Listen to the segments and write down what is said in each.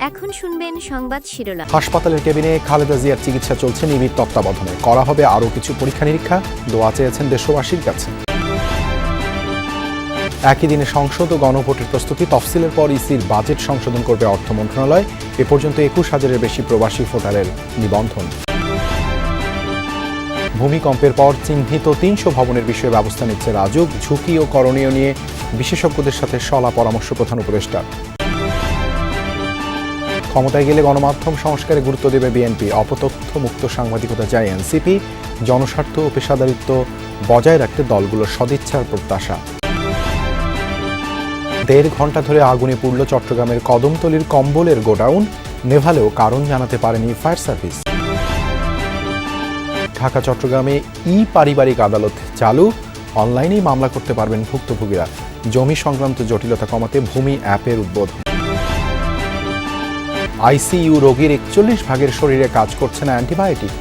এখন শুনবেন সংবাদ শিরোনাম। হাসপাতালের কেবিনে খালেদা জিয়ার চিকিৎসা চলছে নিবিড় তত্ত্বাবধানে। করা হবে আরও কিছু পরীক্ষা নিরীক্ষা, দোয়া চেয়েছেন দেশবাসীর কাছে। একই দিনে সংসদ ও গণভোটের প্রস্তুতি। তফসিলের পর ইসির বাজেট সংশোধন করবে অর্থ মন্ত্রণালয়। এ পর্যন্ত ২১,০০০-এর বেশি প্রবাসী ভোটারের নিবন্ধন। ভূমিকম্পের পর চিহ্নিত ৩০০ ভবনের বিষয়ে ব্যবস্থা নিচ্ছে রাজউক। ঝুঁকি ও করণীয় নিয়ে বিশেষজ্ঞদের সাথে সলা পরামর্শ প্রধান উপদেষ্টার। ক্ষমতায় গেলে গণমাধ্যম সংস্কারে গুরুত্ব দেবে বিএনপি। অপতথ্য মুক্ত সাংবাদিকতা চায় এনসিপি। জনস্বার্থ ও পেশাদারিত্ব বজায় রাখতে দলগুলোর সদিচ্ছার প্রত্যাশা। ১.৫ ঘণ্টা ধরে আগুনে পুড়ল চট্টগ্রামের কদমতলীর কম্বলের গোডাউন। নেভালেও কারণ জানাতে পারেনি ফায়ার সার্ভিস। ঢাকা চট্টগ্রামে পারিবারিক আদালত চালু। অনলাইনেই মামলা করতে পারবেন ভুক্তভোগীরা। জমি সংক্রান্ত জটিলতা কমাতে ভূমি অ্যাপের উদ্বোধন। আইসিইউ রোগীর ৪১ ভাগের শরীরে কাজ করছে না অ্যান্টিবায়োটিক।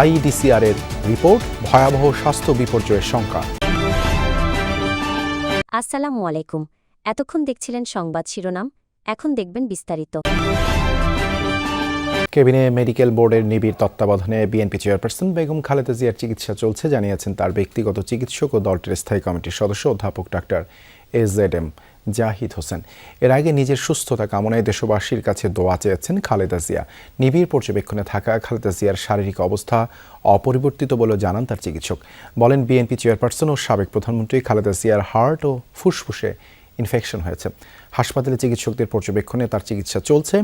আইডিসিআর এর রিপোর্ট, ভয়াবহ স্বাস্থ্য বিপর্যয়ের শঙ্কা। আসসালামু আলাইকুম। এতক্ষণ দেখছিলেন সংবাদ শিরোনাম, এখন দেখবেন বিস্তারিত। কেবিনে মেডিকেল বোর্ডের নিবিড় তত্ত্বাবধানে বিএনপি চেয়ারপারসন বেগম খালেদা জিয়ার চিকিৎসা চলছে জানিয়েছেন তার ব্যক্তিগত চিকিৎসক ও দলটির স্থায়ী কমিটির সদস্য অধ্যাপক ডাক্তার এজেডএম জাহিদ হোসেন। এর আগে নিজের সুস্থতা কামনায় দেশবাসীর কাছে দোয়া চেয়েছেন খালেদা জিয়া। নিবিড় পর্যবেক্ষণে থাকা খালেদা জিয়ার শারীরিক অবস্থা অপরিবর্তিত বলে জানান তার চিকিৎসক। বলেন, বিএনপি চেয়ারপারসন ও সাবেক প্রধানমন্ত্রী খালেদা জিয়ার হার্ট ও ফুসফুসে ইনফেকশন হয়েছে। হাসপাতালে চিকিৎসকদের পর্যবেক্ষণে তার চিকিৎসা চলছে।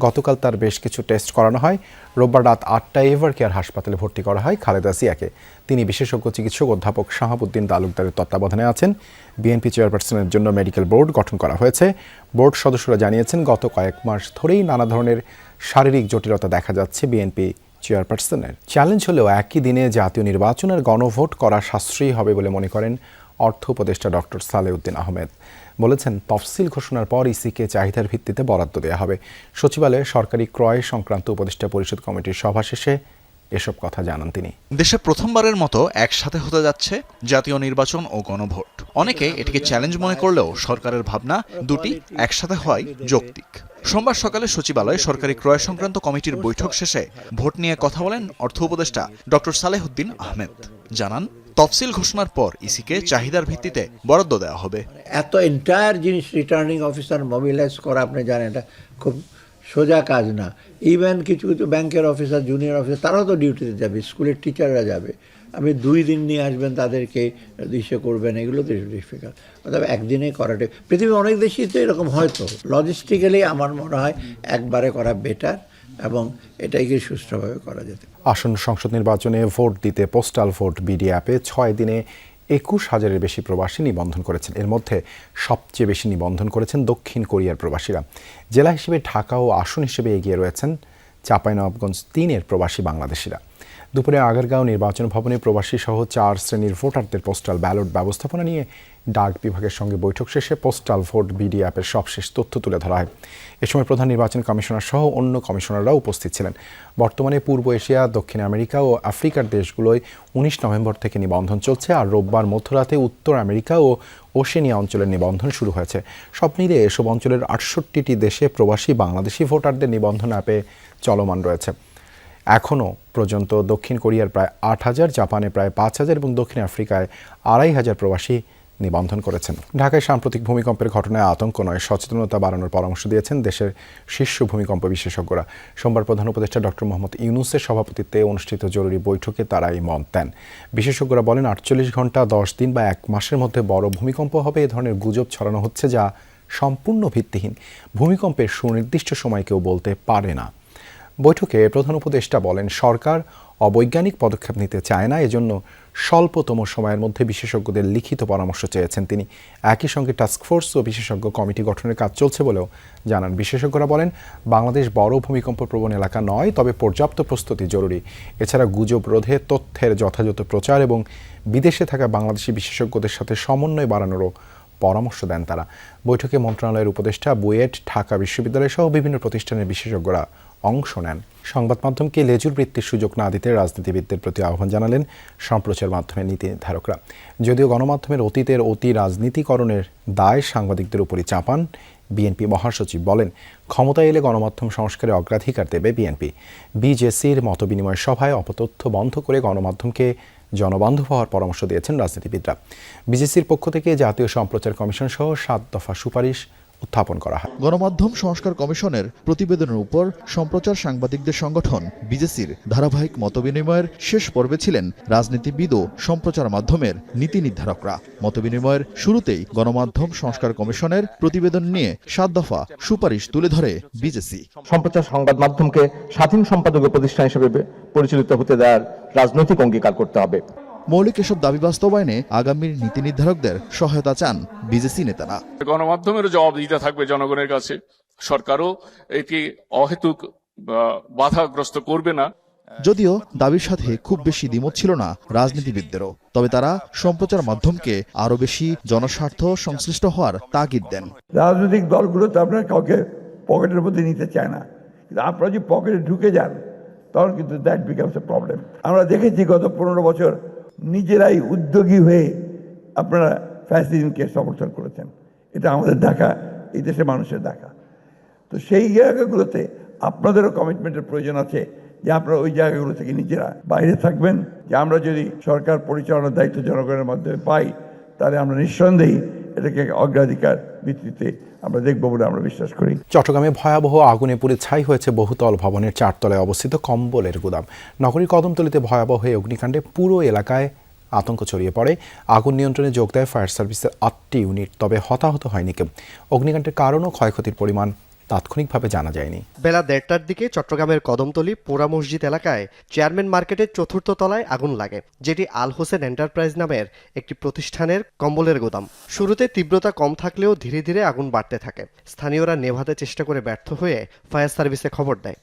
গতকাল তার বেশ কিছু টেস্ট করানো হয়। রোববার রাত ৮টায় এভার কেয়ার হাসপাতালে ভর্তি করা হয় খালেদা জিয়াকে। তিনি বিশেষজ্ঞ চিকিৎসক অধ্যাপক শাহাবুদ্দিন তালুকদারের তত্ত্বাবধানে আছেন। বিএনপি চেয়ারপারসনের জন্য মেডিকেল বোর্ড গঠন করা হয়েছে। বোর্ড সদস্যরা জানিয়েছেন, গত কয়েক মাস ধরেই নানা ধরনের শারীরিক জটিলতা দেখা যাচ্ছে বিএনপি চেয়ারপারসনের। চ্যালেঞ্জ হলেও একই দিনে জাতীয় নির্বাচনের গণভোট করা সাশ্রয়ী হবে বলে মনে করেন অর্থ উপদেষ্টা ডক্টর সালেউদ্দিন আহমেদ। বলেছেন, তফসিল ঘোষণার পর ইসিকে চাহিদার ভিত্তিতে বরাদ্দ দেওয়া হবে। সচিবালয়ে সরকারি ক্রয় সংক্রান্ত উপদেষ্টা পরিষদ কমিটির সভা শেষে এসব কথা জানান তিনি। দেশে প্রথমবারের মতো একসাথে হতে যাচ্ছে জাতীয় নির্বাচন ও গণভোট। অনেকে এটিকে চ্যালেঞ্জ মনে করলেও সরকারের ভাবনা দুটি একসাথে হওয়াই যৌক্তিক। সোমবার সকালে সচিবালয়ে সরকারি ক্রয় সংক্রান্ত কমিটির বৈঠক শেষে ভোট নিয়ে কথা বলেন অর্থ উপদেষ্টা ডক্টর সালেহুদ্দিন আহমেদ। জানান, তফসিল ঘোষণার পর ইসিকে চাহিদার ভিত্তিতে বরাদ্দ দেওয়া হবে। এত এন্টায়ার জিনিস রিটার্নিং অফিসার মোবিলাইজ করা, আপনি জানেন, এটা খুব সোজা কাজ না। ইভেন কিছু কিছু ব্যাংকের অফিসার, জুনিয়র অফিসার, তারাও তো ডিউটিতে যাবে, স্কুলের টিচাররা যাবে। আপনি 2 দিন নিয়ে আসবেন, তাদেরকে ইসে করবেন, এগুলো তো ডিফিকাল্ট। তবে একদিনে করাটা, পৃথিবীর অনেক দেশেই তো এরকম হয়তো। লজিস্টিক্যালি আমার মনে হয় একবারে করা বেটার এবং এটাকে সুষ্ঠুভাবে করা যেতে। আসন্ন সংসদ নির্বাচনে ভোট দিতে পোস্টাল ভোট বিডি অ্যাপে 6 দিনে ২১,০০০-এর বেশি প্রবাসী নিবন্ধন করেছেন। এর মধ্যে সবচেয়ে বেশি নিবন্ধন করেছেন দক্ষিণ কোরিয়ার প্রবাসীরা। জেলা হিসেবে ঢাকা ও আসন হিসেবে এগিয়ে রয়েছেন চাঁপাইনবাবগঞ্জ 3-এর প্রবাসী বাংলাদেশিরা। দুপুরে আগারগাঁও নির্বাচন ভবনে প্রবাসী সহ 4 শ্রেণীর ভোটারদের পোস্টাল ব্যালট ব্যবস্থাপনা নিয়ে ডাক বিভাগের সঙ্গে বৈঠক শেষে পোস্টাল ভোট বিডি অ্যাপের সবশেষ তথ্য তুলে ধরা হয়। এ সময় প্রধান নির্বাচন কমিশনার সহ অন্য কমিশনাররাও উপস্থিত ছিলেন। বর্তমানে পূর্ব এশিয়া, দক্ষিণ আমেরিকা ও আফ্রিকার দেশগুলোয় 19 নভেম্বর থেকে নিবন্ধন চলছে। আর রোববার মধ্যরাতে উত্তর আমেরিকা ও ওশেনিয়া অঞ্চলের নিবন্ধন শুরু হয়েছে। সব মিলিয়ে এসব অঞ্চলের 68টি দেশে প্রবাসী বাংলাদেশি ভোটারদের নিবন্ধন অ্যাপে চলমান রয়েছে। এখনও পর্যন্ত দক্ষিণ কোরিয়ার প্রায় 8,000, জাপানে প্রায় 5,000 এবং দক্ষিণ আফ্রিকায় 2,500 প্রবাসী নিবন্ধন করেছেন। ঢাকায় সাম্প্রতিক ভূমিকম্পের ঘটনায় আতঙ্ক নয়, সচেতনতা বাড়ানোর পরামর্শ দিয়েছেন দেশের শীর্ষ ভূমিকম্প বিশেষজ্ঞরা। সোমবার প্রধান উপদেষ্টা ডক্টর মোহাম্মদ ইউনূসের সভাপতিত্বে অনুষ্ঠিত জরুরি বৈঠকে তারা এই মত দেন। বিশেষজ্ঞরা বলেন, 48 ঘন্টা, 10 দিন বা 1 মাসের মধ্যে বড় ভূমিকম্প হবে, এ ধরনের গুজব ছড়ানো হচ্ছে যা সম্পূর্ণ ভিত্তিহীন। ভূমিকম্পের সুনির্দিষ্ট সময় কেউ বলতে পারে না। বৈঠকে প্রধান উপদেষ্টা বলেন, সরকার অবৈজ্ঞানিক পদক্ষেপ নিতে চায় না, এজন্য স্বল্পতম সময়ের মধ্যে বিশেষজ্ঞদের লিখিত পরামর্শ চেয়েছেন তিনি। একই সঙ্গে টাস্কফোর্স ও বিশেষজ্ঞ কমিটি গঠনের কাজ চলছে বলেও জানান। বিশেষজ্ঞরা বলেন, বাংলাদেশ বড় ভূমিকম্প প্রবণ এলাকা নয়, তবে পর্যাপ্ত প্রস্তুতি জরুরি। এছাড়া গুজব রোধে তথ্যের যথাযথ প্রচার এবং বিদেশে থাকা বাংলাদেশি বিশেষজ্ঞদের সাথে সমন্বয় বাড়ানোরও পরামর্শ দেন তারা। বৈঠকে মন্ত্রণালয়ের উপদেষ্টা, বুয়েট, ঢাকা বিশ্ববিদ্যালয় সহ বিভিন্ন প্রতিষ্ঠানের বিশেষজ্ঞরা অংশ নেন। সংবাদ মাধ্যমকে লেজুর বৃত্তির সুযোগ না দিতে রাজনীতিবিদদের প্রতি আহ্বান জানালেন সম্প্রচার মাধ্যমের নীতি নির্ধারকরা। যদিও গণমাধ্যমের অতীতের অতি রাজনীতিকরণের দায় সাংবাদিকদের উপরই চাপান বিএনপি মহাসচিব বলেন, ক্ষমতায় এলে গণমাধ্যম সংস্কারে অগ্রাধিকার দেবে বিএনপি। বিজেসির মতবিনিময় সভায় অপতথ্য বন্ধ করে গণমাধ্যমকে জনবান্ধব হওয়ার পরামর্শ দিয়েছেন রাজনীতিবিদরা। বিজেসির পক্ষ থেকে জাতীয় সম্প্রচার কমিশন সহ 7 দফা সুপারিশ উত্থাপন করা হয়। গণমাধ্যম সংস্কার কমিশনের প্রতিবেদনের উপর সম্প্রচার সাংবাদিকদের সংগঠন বিজেসির ধারাবাহিক মতবিনিময়ের শেষ পর্বে ছিলেন রাজনীতিবিদ ও সম্প্রচার মাধ্যমের নীতি নির্ধারকরা। মতবিনিময়ের শুরুতেই গণমাধ্যম সংস্কার কমিশনের প্রতিবেদন নিয়ে 7 দফা সুপারিশ তুলে ধরে বিজেসি। সম্প্রচার সংবাদ মাধ্যমকে স্বাধীন সম্পাদকীয় প্রতিষ্ঠান হিসেবে পরিচালিত হতে দেওয়ার রাজনৈতিক অঙ্গীকার করতে হবে। মৌলিক এসব দাবি বাস্তবায়নে আগামীর নীতি নির্ধারকদের সহায়তা চান বিজেসি নেতারা। গণমাধ্যমেরও জবাব দিতে থাকবে জনগণের কাছে, সরকারও এটি অহেতুক বাধাগ্রস্ত করবে না। যদিও দাবির সাথে খুব বেশি দ্বিমত ছিল না রাজনীতিবিদদেরও, তবে তারা সম্প্রচার মাধ্যমকে আরো বেশি জনস্বার্থ সংশ্লিষ্ট হওয়ার তাগিদ দেন। রাজনৈতিক দলগুলো তো আপনার কাউকে পকেটের মধ্যে নিতে চায় না, কিন্তু আপনারা যদি পকেটে ঢুকে যান তখন কিন্তু দ্যাট বিকামস এ প্রবলেম। আমরা দেখেছি গত 15 বছর নিজেরাই উদ্যোগী হয়ে আপনারা ফ্যাসিজমকে সমর্থন করেছেন। এটা আমাদের দেখা, এই দেশের মানুষের দেখা। তো সেই জায়গাগুলোতে আপনাদেরও কমিটমেন্টের প্রয়োজন আছে যে আপনারা ওই জায়গাগুলো থেকে নিজেরা বাইরে থাকবেন। যে আমরা যদি সরকার পরিচালনার দায়িত্ব জনগণের মাধ্যমে পাই, তাহলে আমরা নিঃসন্দেহে এটাকে অগ্রাধিকার ভিত্তিতে আমরা দেখব বলে আমরা বিশ্বাস করি। চট্টগ্রামে ভয়াবহ আগুনে পুড়ে ছাই হয়েছে বহুতল ভবনের 4 তলায় অবস্থিত কম্বলের গুদাম। নগরীর কদমতলীতে ভয়াবহ এই অগ্নিকাণ্ডে পুরো এলাকায় আতঙ্ক ছড়িয়ে পড়ে। আগুন নিয়ন্ত্রণে যোগ দেয় ফায়ার সার্ভিসের 8টি ইউনিট, তবে হতাহত হয়নি কেউ। অগ্নিকাণ্ডের কারণ ও ক্ষয়ক্ষতির পরিমাণ তাৎক্ষণিকভাবে জানা যায়নি। বেলা 1:30টার দিকে চট্টগ্রামের কদমতলী পোড়া মসজিদ এলাকায় চেয়ারম্যান মার্কেটের 4র্থ তলায় আগুন লাগে, যেটি আল হোসেন এন্টারপ্রাইজ নামের একটি প্রতিষ্ঠানের কম্বলের গোদাম। শুরুতে তীব্রতা কম থাকলেও ধীরে ধীরে আগুন বাড়তে থাকে। স্থানীয়রা নেভাতে চেষ্টা করে ব্যর্থ হয়ে ফায়ার সার্ভিসে খবর দেয়।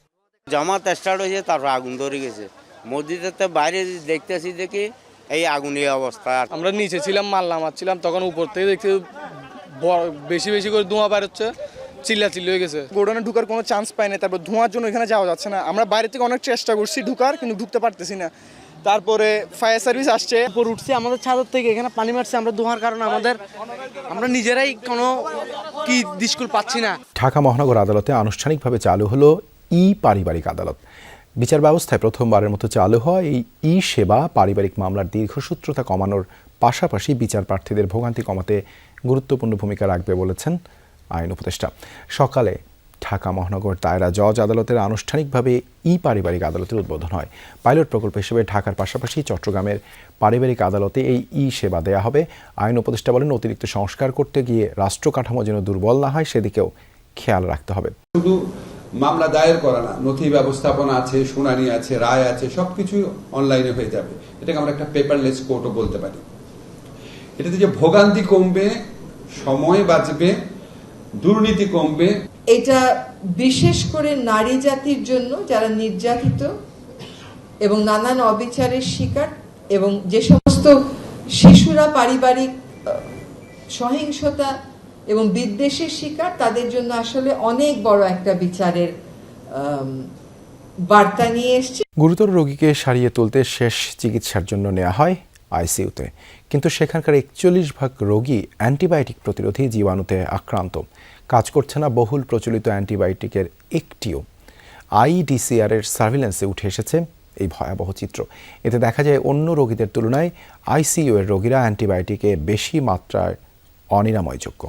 জামাত স্টার্ট হয়েছে, তারপর আগুন ধরে গেছে। মসজিদের বাইরে দেখতেছি দেখি এই আগুনের অবস্থা। আমরা নিচে ছিলাম, মাল নামাচ্ছিলাম, তখন উপর থেকে দেখতে বেশি বেশি করে ধোঁয়া বের হচ্ছে, চিল্লাচিল্লি হয়ে গেছে। গোডাউনে ঢুকার কোনো চান্স পাই না, তারপর ধোঁয়ার জন্য এখানে যাওয়া যাচ্ছে না। আমরা বাইরে থেকে অনেক চেষ্টা করছি ঢুকার, কিন্তু ঢুকতে পারতেছি না। তারপরে ফায়ার সার্ভিস আসছে, উপর উঠছি আমাদের ছাদের থেকে, এখানে পানি মারছে, আমরা ধোঁয়ার কারণে আমরা নিজেরাই কোনো কি দিশকুল পাচ্ছি না। ঢাকা মহানগর আদালতে আনুষ্ঠানিকভাবে চালু হলো পারিবারিক আদালত। বিচার ব্যবস্থায় প্রথমবারের মতো চালু হয় এই সেবা পারিবারিক মামলার দীর্ঘসূত্রতা কমানোর পাশাপাশি বিচার প্রার্থীদের ভোগান্তি কমাতে গুরুত্বপূর্ণ ভূমিকা রাখবে বলেছেন আইন উপদেষ্টা। সকালে ঢাকা মহানগর দায়রা জজ আদালতের আনুষ্ঠানিকভাবে পারিবারিক আদালতের উদ্বোধন হয়। পাইলট প্রকল্প হিসেবে ঢাকার পাশাপাশি চট্টগ্রামের পারিবারিক আদালতে এই সেবা দেয়া হবে। আইন উপদেষ্টা বলেন, অতিরিক্ত সংস্কার করতে গিয়ে রাষ্ট্র কাঠামো যেন দুর্বল না হয়, সেদিকেও খেয়াল রাখতে হবে। শুধু মামলা দায়ের করা না, নথি ব্যবস্থাপনা আছে, শুনানি আছে, রায় আছে, সবকিছু অনলাইনে হয়ে যাবে। এটাকে আমরা একটা পেপারলেস কোর্টও বলতে পারি। এটাতে যে ভোগান্তি কমবে, সময় বাঁচবে, দুর্নীতি কমবে। এটা বিশেষ করে নারী জাতির জন্য যারা নির্যাতিত এবং নানান অবিচারের শিকার, এবং যে সমস্ত শিশুরা পারিবারিক সহিংসতা এবং বিদ্বেষের শিকার, তাদের জন্য আসলে অনেক বড় একটা বিচারের বার্তা নিয়ে এসেছে। গুরুতর রোগীকে সারিয়ে তুলতে শেষ চিকিৎসার জন্য নেওয়া হয় আইসিইউতে, কিন্তু সেখানকার 41% রোগী অ্যান্টিবায়োটিক প্রতিরোধী জীবাণুতে আক্রান্ত। কাজ করছে না বহুল প্রচলিত অ্যান্টিবায়োটিকের একটিও। আইডিসিআর এর সার্ভিল্যান্সে উঠে এসেছে এই ভয়াবহ চিত্র। এতে দেখা যায় অন্য রোগীদের তুলনায় আইসিইউ এর রোগীরা অ্যান্টিবায়োটিকে বেশি মাত্রায় অনিরাময়যোগ্য।